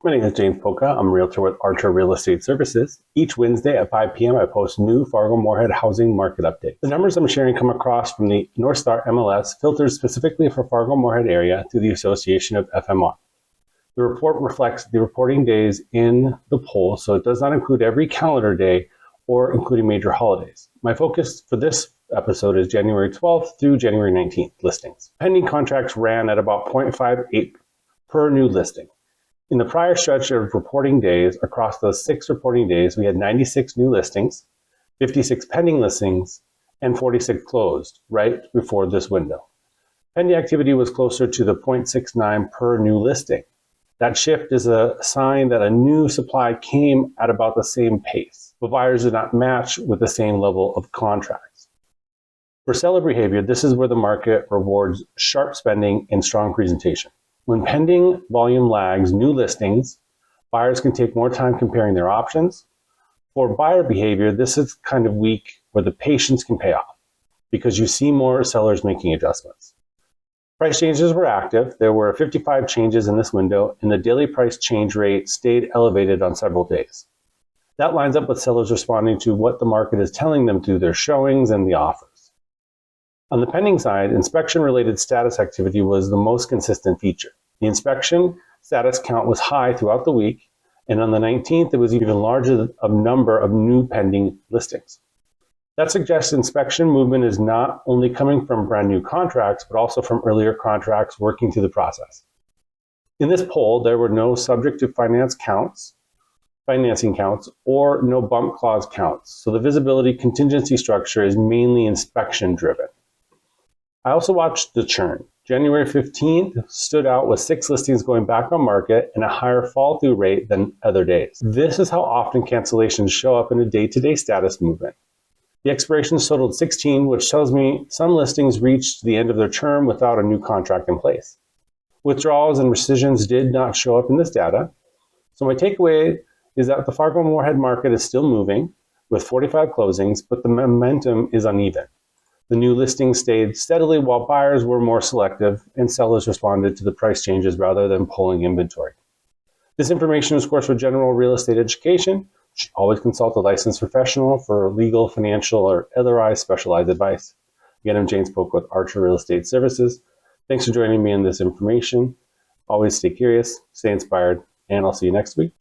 My name is James Poukka. I'm a realtor with Realtor Real Estate Services. Each Wednesday at 5 p.m. I post new Fargo Moorhead housing market updates. The numbers I'm sharing come across from the Northstar MLS, filtered specifically for Fargo Moorhead area through the Association of FMR. The report reflects the reporting days in the poll, so it does not include every calendar day or including major holidays. My focus for this episode is January 12th through January 19th listings. Pending contracts ran at about 0.58 per new listing. In the prior stretch of reporting days, across those 6 reporting days, we had 96 new listings, 56 pending listings, and 46 closed right before this window. Pending activity was closer to the 0.69 per new listing. That shift is a sign that a new supply came at about the same pace, but buyers did not match with the same level of contracts. For seller behavior, this is where the market rewards sharp spending and strong presentation. When pending volume lags new listings, buyers can take more time comparing their options. For buyer behavior, this is kind of weak where the patience can pay off because you see more sellers making adjustments. Price changes were active. There were 55 changes in this window, and the daily price change rate stayed elevated on several days. That lines up with sellers responding to what the market is telling them through their showings and the offers. On the pending side, inspection-related status activity was the most consistent feature. The inspection status count was high throughout the week, and on the 19th, it was even larger of number of new pending listings. That suggests inspection movement is not only coming from brand new contracts, but also from earlier contracts working through the process. In this poll, there were no subject to financing counts, or no bump clause counts, so the visibility contingency structure is mainly inspection-driven. I also watched the churn. January 15th stood out with 6 listings going back on market and a higher fall through rate than other days. This is how often cancellations show up in a day-to-day status movement. The expirations totaled 16, which tells me some listings reached the end of their term without a new contract in place. Withdrawals and rescissions did not show up in this data. So my takeaway is that the Fargo Moorhead market is still moving with 45 closings, but the momentum is uneven. The new listings stayed steadily while buyers were more selective and sellers responded to the price changes rather than pulling inventory. This information is, of course, for general real estate education. You should always consult a licensed professional for legal, financial, or otherwise specialized advice. Again, I'm James Poukka with Realtor Real Estate Services. Thanks for joining me in this information. Always stay curious, stay inspired, and I'll see you next week.